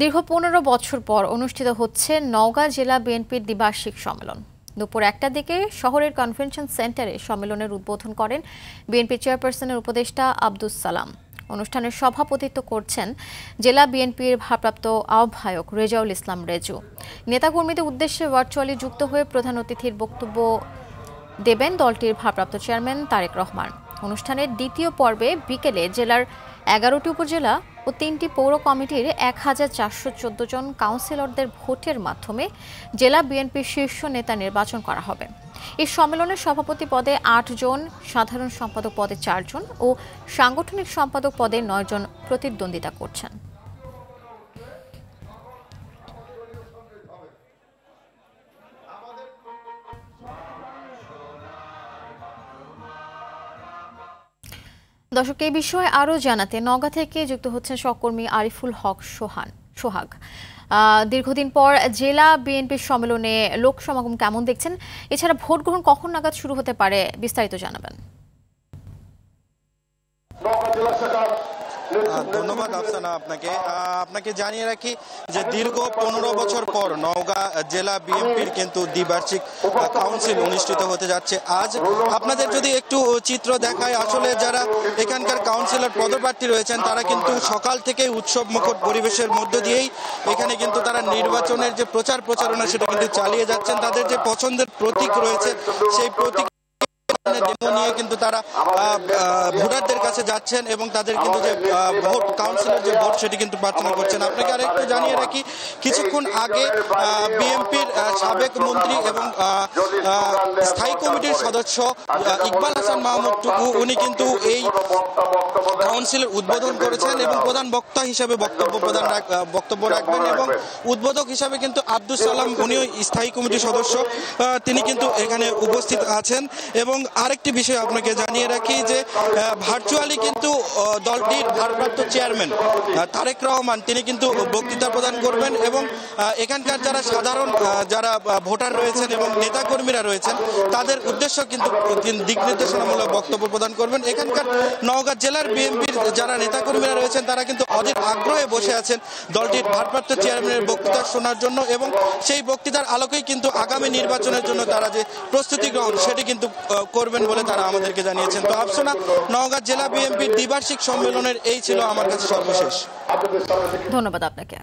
দীর্ঘ ১৫ বছর পর অনুষ্ঠিত হচ্ছে নওগাঁ জেলা বিএনপির দ্বিবার্ষিক সম্মেলন। দুপুর ১টার দিকে শহরের কনভেনশন সেন্টারে সম্মেলনের উদ্বোধন করেন বিএনপি চেয়ারপারসনের উপদেষ্টা আব্দুস সালাম। অনুষ্ঠানের সভাপতিত্ব করছেন জেলা বিএনপির ভারপ্রাপ্ত আহ্বায়ক রেজাউল ইসলাম রেজু। নেতাকর্মীদের উদ্দেশ্যে ভার্চুয়ালি যুক্ত হয়ে প্রধান অতিথির বক্তব্য দেবেন দলটির ভারপ্রাপ্ত চেয়ারম্যান তারেক রহমান। অনুষ্ঠানের দ্বিতীয় পর্বে বিকেলে জেলার ১১টি উপজেলা ও ৩টি পৌর কমিটির ১,৪১৪ জন কাউন্সিলরদের ভোটের মাধ্যমে জেলা বিএনপির শীর্ষ নেতা নির্বাচন করা হবে। এই সম্মেলনের সভাপতি পদে ৮ জন, সাধারণ সম্পাদক পদে ৪ জন ও সাংগঠনিক সম্পাদক পদে ৯ জন প্রতিদ্বন্দ্বিতা করছেন। দর্শক, এই বিষয়ে আরও জানাতে নওগাঁ থেকে যুক্ত হচ্ছেন সহকর্মী আরিফুল হক সোহাগ। দীর্ঘদিন পর জেলা বিএনপির সম্মেলনে লোক সমাগম কেমন দেখছেন? এছাড়া ভোট গ্রহণ কখন নাগাদ শুরু হতে পারে, বিস্তারিত জানাবেন। ধন্যবাদ আফসানা আপনাকে জানিয়ে রাখি যে দীর্ঘ ১৫ বছর পর নওগাঁ জেলা বিএনপির কিন্তু দ্বিবার্ষিক কাউন্সিল অনুষ্ঠিত হতে যাচ্ছে আজ। আপনাদের যদি একটু চিত্র দেখায়, আসলে যারা এখানকার কাউন্সিলর পদপ্রার্থী রয়েছেন তারা কিন্তু সকাল থেকে উৎসব মুখর পরিবেশের মধ্য দিয়েই এখানে কিন্তু তারা নির্বাচনের যে প্রচারণা সেটা কিন্তু চালিয়ে যাচ্ছেন। তাদের যে পছন্দের প্রতীক রয়েছে সেই প্রতীক নিয়ে কিন্তু তারা ভোটারদের কাছে যাচ্ছেন এবং তাদের কিন্তু যে ভোট, কাউন্সিলর যে ভোট সেটি কিন্তু প্রার্থনা করছেন। আপনাকে আরেকটু জানিয়ে রাখি, কিছুক্ষণ আগে বিএনপির সাবেক মন্ত্রী এবং স্থায়ী কমিটির সদস্য ইকবাল হাসান মাহমুদ টুকু উনি কিন্তু এই কাউন্সিলের উদ্বোধন করেছেন এবং প্রধান বক্তা হিসেবে বক্তব্য রাখবেন এবং উদ্বোধক হিসাবে কিন্তু আব্দুস সালাম, উনিও স্থায়ী কমিটির সদস্য, তিনি কিন্তু এখানে উপস্থিত আছেন। এবং আরেকটি বিষয় আপনাকে জানিয়ে রাখি যে ভার্চুয়ালি কিন্তু দলটির ভারপ্রাপ্ত চেয়ারম্যান তারেক রহমান তিনি কিন্তু বক্তৃতা প্রদান করবেন এবং এখানকার যারা সাধারণ যারা ভোটার রয়েছেন এবং নেতাকর্মীরা রয়েছেন তাদের উদ্দেশ্য কিন্তু দিক নির্দেশনামূলক বক্তব্য প্রদান করবেন। এখানকার নওগাঁ জেলার বিএনপির যারা নেতাকর্মীরা রয়েছেন তারা কিন্তু অধীর আগ্রহে বসে আছেন দলটির ভারপ্রাপ্ত চেয়ারম্যানের বক্তৃতা শোনার জন্য এবং সেই বক্তৃতার আলোকেই কিন্তু আগামী নির্বাচনের জন্য তারা যে প্রস্তুতি গ্রহণ সেটি কিন্তু করবেন বলে তারা আমাদেরকে জানিয়েছেন। তো আফসানা, নওগাঁ জেলা বিএনপির দ্বিবার্ষিক সম্মেলনের এই ছিল আমার কাছে সর্বশেষ। ধন্যবাদ আপনাকে।